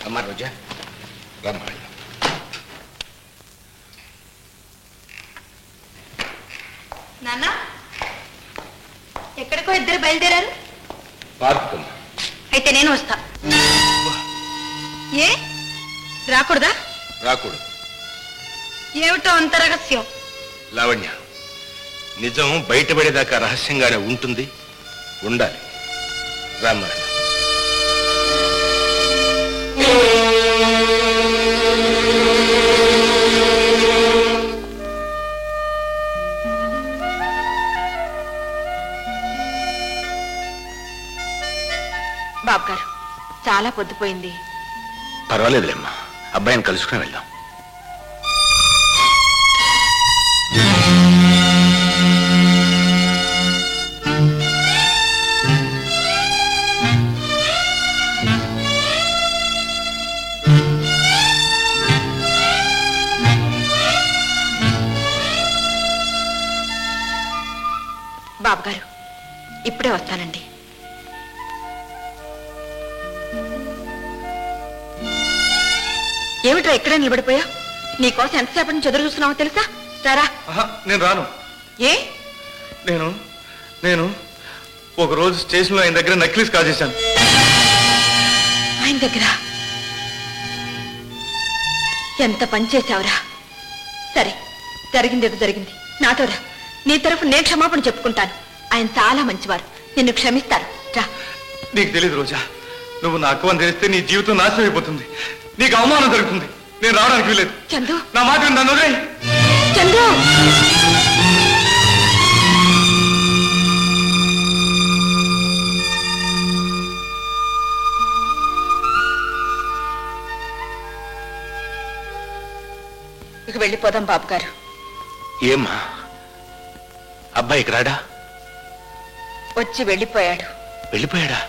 అమ్మా రోజా రమ్మా. నాన్న ఎక్కడికో ఇద్దరు బయలుదేరారు? పార్కు. అయితే నేను వస్తా. ఏ రాకూడదా? రాకూడదు. ఏమిటో అంత రహస్యం? లావణ్య, నిజం బయటపడేదాకా రహస్యంగానే ఉంటుంది, ఉండాలి. రామ్మా. బాబు గారు చాలా పొద్దుపోయింది. పర్వాలేదులేమ్మా, అబ్బాయిని కలుసుకుని వెళ్దాం. బాబు గారు ఇప్పుడే వస్తానండి. ఏమిట్రా ఇక్కడే నిలబడిపోయా? నీకోసం ఎంతసేపటి నుంచి ఎదురు చూస్తున్నావో తెలుసా? రారా. నేను రాను. ఏ? నేను ఒకరోజు స్టేషన్లో ఆయన దగ్గర నక్లీస్ కాజేశాను. ఆయన దగ్గర? ఎంత పని చేశావురా. సరే, జరిగింది ఏదో జరిగింది. నాతోరా, నీ తరఫు నేను క్షమాపణ చెప్పుకుంటాను. ఆయన చాలా మంచివారు, నిన్ను క్షమిస్తారు. రా. నీకు తెలీదు రోజా, నువ్వు నా అక్కవని తెలిస్తే నీ జీవితం నాశనం అయిపోతుంది, నీకు అవమానం జరుగుతుంది. నేను రావడానికి వీలేదు. చందు, నా మాట విన్నాను. చందు, ఇక వెళ్ళిపోదాం బాబు గారు. ఏమ్మా, అబ్బాయికి రాడా? వచ్చి వెళ్ళిపోయాడు. వెళ్ళిపోయాడా?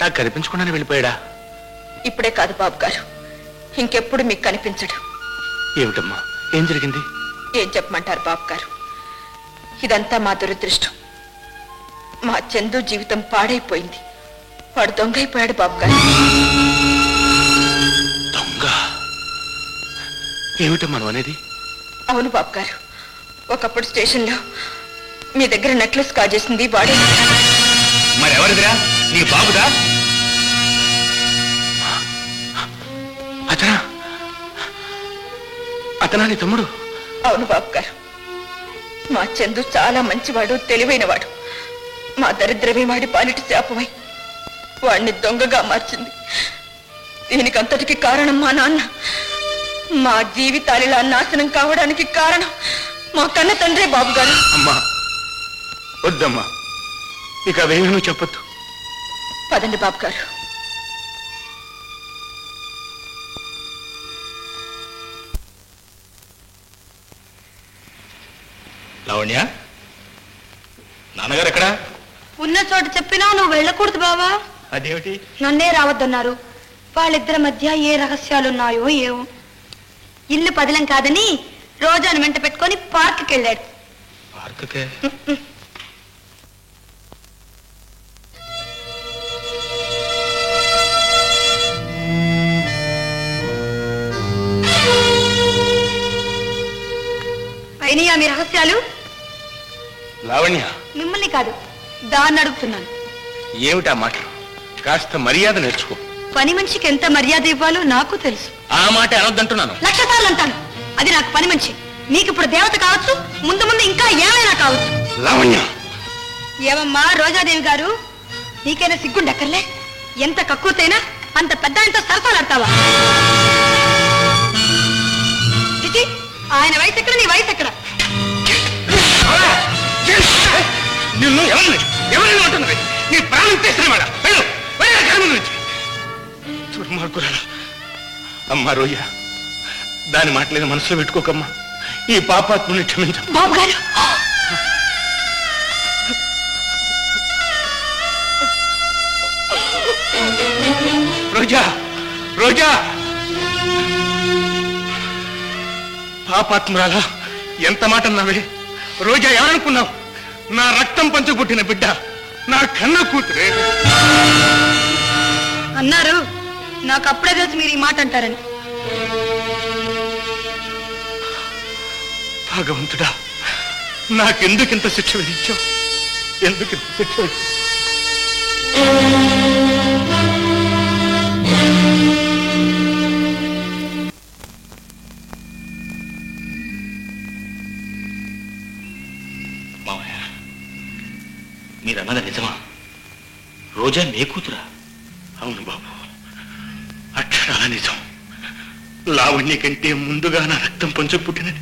నాకు కనిపించకుండానే వెళ్ళిపోయాడా? ఇప్పుడే కాదు బాబు గారు, ఇంకెప్పుడు మీకు కనిపించడు. ఏమిటమ్మా, ఏం జరిగింది? ఏం చెప్పమంటారు బాబు గారు, ఇదంతా మా దురదృష్టం. మా చందు జీవితం పాడైపోయింది. వాడు దొంగ అయిపోయాడు బాబు గారు. దొంగ? ఏమిటమ్మా నువ్వు అనేది? అవును బాబు గారు, ఒకప్పుడు స్టేషన్లో మీ దగ్గర నెక్లెస్ కాజేసింది వాడే. మరెవరిదిరా? నీ బాబుదా? అతనా నీ తమ్ముడు? అవును బాబు గారు, మా చందు చాలా మంచివాడు, తెలివైనవాడు. మా దరిద్రమే వాడి పాలిటి శాపమై వాడిని దొంగగా మార్చింది. దీనికంతటికి కారణం మా నాన్న. మా జీవితాలిలా నాశనం కావడానికి కారణం మా కన్న తండ్రే బాబు గారు. అమ్మా వద్దమ్మా, ఇక అవేమీ చెప్పొద్దు. పదండి బాబు గారు. లావణ్య, నాన్నగారు ఎక్కడా? ఉన్న చోట చెప్పినా నువ్వు వెళ్ళకూడదు బావా. అదేమిటి? నన్నే రావద్దన్నారు. వాళ్ళిద్దరి మధ్య ఏ రహస్యాలున్నాయో ఏవో. ఇల్లు పదిలం కాదని రోజాను వెంట పెట్టుకొని పార్క్కి వెళ్ళాడు. పార్కుకే? అయినయా మీ రహస్యాలు? లావణ్య, మిమ్మల్ని కాదు, దాన్ని అడుగుతున్నాను. ఏమిటా మాట? కాస్త మర్యాద నేర్చుకో. పని మనిషికి ఎంత మర్యాద ఇవ్వాలో నాకు తెలుసు. ఆ మాట అనొద్దంటున్నాను. 1,00,000 సార్లు అంటాను. అది నాకు పని మనిషి. నీకు ఇప్పుడు దేవత కావచ్చు, ముందు ముందు ఇంకా ఏమైనా కావచ్చు. లావణ్య! ఏమమ్మా రోజాదేవి గారు, నీకైనా సిగ్గుండక్కర్లే? ఎంత కక్కువతైనా అంత పెద్ద ఆయనతో సరసాలాడతావా? చిచి, ఆయన వయసు ఎక్కడ, నీ వయసు ఎక్కడ? నిన్ను ఎవరైనా అంటున్నది? నీ ప్రాణం తీసినవాడ. దుర్మార్గురాలా! అమ్మా రోజా, దాని మాటలేదు మనసులో పెట్టుకోకమ్మా. ఈ పాపాత్ముని క్షమించ. బాబు గారు, రోజా, రోజా! పాపాత్మురాలా, ఎంత మాట అన్నావే? రోజా ఎవరనుకున్నావు? నా రక్తం పంచు పుట్టిన బిడ్డ, నా కన్న కూతురే. అన్నారు నాకు అప్పుడే తెలుసు మీరు ఈ మాట అంటారని. భగవంతుడా, నాకెందుకింత శిక్ష విధించావు? ఎందుకింత శిక్ష విధించావు? మామయ్య, మీరన్నది నిజమా? రోజా నీ కూతురా? అవును బాబు, అక్షరాల నిజం. లావణ్య కంటే ముందుగా నా రక్తం పంచు పుట్టినది.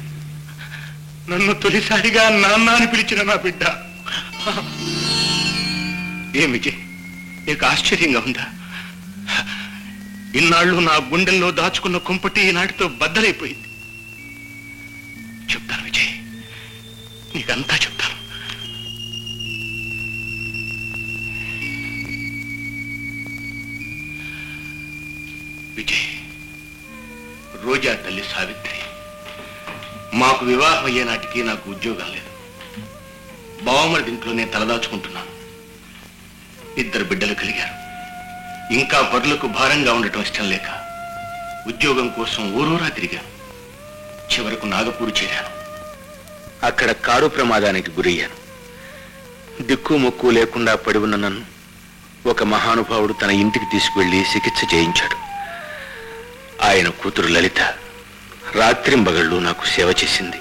నన్ను తొలిసారిగా నాన్న అని పిలిచిన నా బిడ్డ. ఏమిటి నీకు ఆశ్చర్యంగా ఉందా? ఇన్నాళ్ళు నా గుండెల్లో దాచుకున్న కుంపటి ఈనాటితో బద్దలైపోయింది. చెప్తాను విజయ్, నీకంతా చెప్తాను. విజయ్, రోజా తల్లి సావిత్రి మాకు వివాహం అయ్యే నాటికి నాకు ఉద్యోగం లేదు. బావమరి ఇంట్లో నేను తలదాచుకుంటున్నాను. 2 బిడ్డలు కలిగారు. ఇంకా పరులకు భారంగా ఉండటం ఇష్టం లేక ఉద్యోగం కోసం ఊరూరా తిరిగాను. చివరకు నాగపూర్ చేరాను. అక్కడ కారు ప్రమాదానికి గురయ్యాను. దిక్కు మొక్కు లేకుండా పడి ఉన్న నన్ను ఒక మహానుభావుడు తన ఇంటికి తీసుకువెళ్లి చికిత్స చేయించాడు. ఆయన కూతురు లలిత రాత్రింబగళ్ళు నాకు సేవ చేసింది.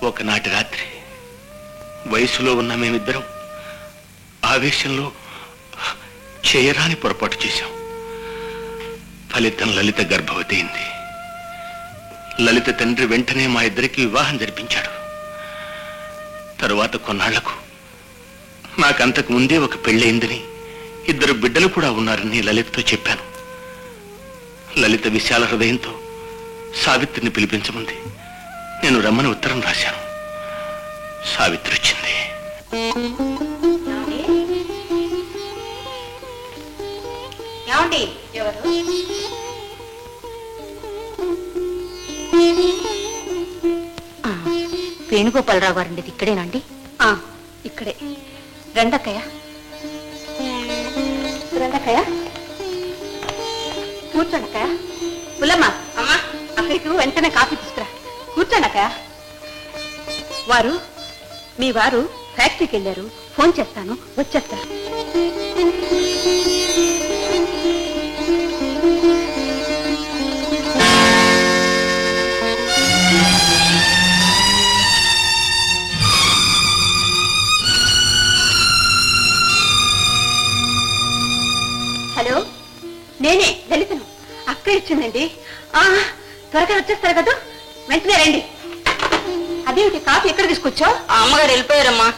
ఒకనాటి రాత్రి వయసులో ఉన్న మేమిద్దరం ఆవేశంలో చేయరాని పొరపాటు చేశాం. ఫలితం లలిత గర్భవతి అయింది. లలిత తండ్రి వెంటనే మా ఇద్దరికి వివాహం జరిపించాడు. తరువాత కొన్నాళ్లకు నాకంతకు ముందే ఒక పెళ్ళయిందని, 2 బిడ్డలు కూడా ఉన్నారని లలితతో చెప్పాను. లలిత విశాల హృదయంతో సావిత్రిని పిలిపించమంది. నేను రమ్మని ఉత్తరం రాశాను. సావిత్రి వచ్చింది. వేణుగోపాలరావు గారండి, ఇక్కడేనండి? ఇక్కడే. రండక్కయ్య, రండక్కయ్య, కూర్చోండక్కయ్య. పుల్లమ్మ, అమ్మా, అక్కడికి వెంటనే కాఫీ తీసుకురా. కూర్చోండక్కయ్య. మీ వారు ఫ్యాక్టరీకి వెళ్ళారు. ఫోన్ చేస్తాను, వచ్చేస్తారు. హలో, నేనే లలితను. అక్క ఇచ్చిందండి. త్వరగా వచ్చేస్తారు కదా, వెంటనే రండి. అదేమిటి, కాఫీ ఎక్కడ తీసుకొచ్చావు? అమ్మగారు వెళ్ళిపోయారమ్మా.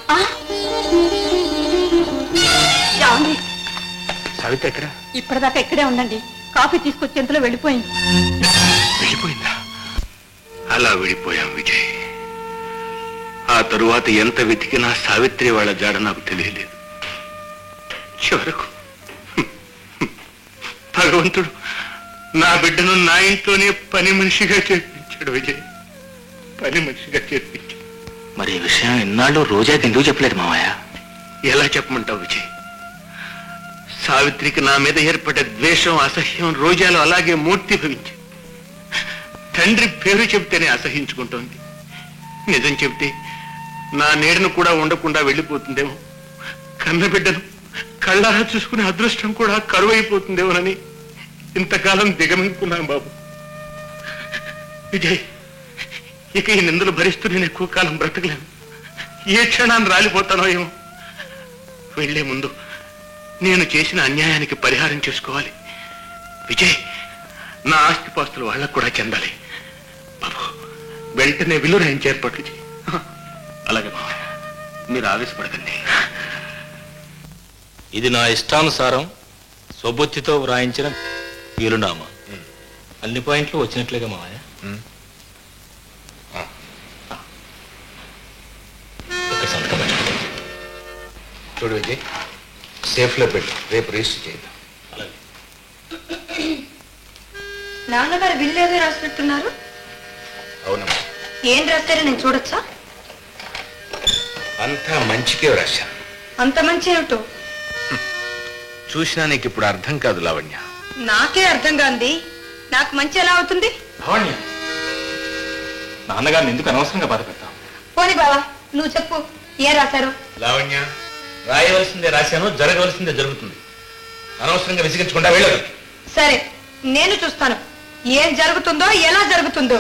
సావిత్రి ఎక్కడ? ఇప్పటిదాకా ఇక్కడే ఉండండి. కాఫీ తీసుకొచ్చేంతలో వెళ్ళిపోయింది. వెళ్ళిపోయిందా? అలా వెళ్ళిపోయాం విజయ్. ఆ తరువాత ఎంత వెతికినా సావిత్రి వాళ్ళ జాడ నాకు తెలియలేదు. చివరకు భగవంతుడు నా బిడ్డను నా ఇంట్లోనే పని మనిషిగా చేర్పించాడు విజయ్. పని మనిషిగా చేర్పించాడు. మరి ఈ విషయం ఎన్నాళ్ళు రోజాకి ఎందుకు చెప్పలేదు మామయ్య? ఎలా చెప్పమంటావు విజయ్? సావిత్రికి నా మీద ఏర్పడ్డ ద్వేషం, అసహ్యం రోజాలో అలాగే మూర్తిభవించింది. తండ్రి పేరు చెబితేనే అసహించుకుంటోంది. నిజం చెబితే నా నీడను కూడా ఉండకుండా వెళ్ళిపోతుందేమో, కన్నబిడ్డను కళ్ళారా చూసుకునే అదృష్టం కూడా కరువైపోతుందేమోనని ఇంతకాలం దిగమింగుకున్నాను బాబు. విజయ్, ఇక ఈ నిందలు భరిస్తూ నేను ఎక్కువ కాలం బ్రతకలేను. ఏ క్షణాన్ని రాలిపోతానో ఏమో. వెళ్లే ముందు నేను చేసిన అన్యాయానికి పరిహారం చేసుకోవాలి విజయ్. నా ఆస్తిపాస్తులు వాళ్ళకు కూడా చెందాలి బాబు. వెంటనే విల్లు రాయించి ఏర్పాట్లు చేయి. అలాగే మామయ్య, మీరు ఆవేశపడకండి. ఇది నా ఇష్టానుసారం స్వబుద్ధితో వ్రాయించిన వీలునామా. అన్ని పాయింట్లు వచ్చినట్లేగా మామయ్య? సంతకం చూడు విజయ్, సేఫ్లో పెట్టు, రేపు రిజిస్టర్ చేద్దాం. నాన్నగారు బిల్లు ఏదో రాసినట్టున్నారు. అవునమ్మా. ఏం రాశారో నేను చూడొచ్చా? అంతా మంచికే రాశాను. అంత మంచి ఏమిటో చూసినా నీకు ఇప్పుడు అర్థం కాదు లావణ్య. నాకే అర్థం కాంది. నాకు మంచి ఎలా అవుతుంది? లావణ్య, నాన్నగారిని ఎందుకు అనవసరంగా బాధ పెడతావు? పోనీ బావా, నువ్వు చెప్పు, ఏ రాశారు? లావణ్య, రాయవలసిందే రాశాను, జరగవలసిందే జరుగుతుంది. అనవసరంగా విసిగించకుండా వెళ్ళదు. సరే, నేను చూస్తాను ఏం జరుగుతుందో, ఎలా జరుగుతుందో.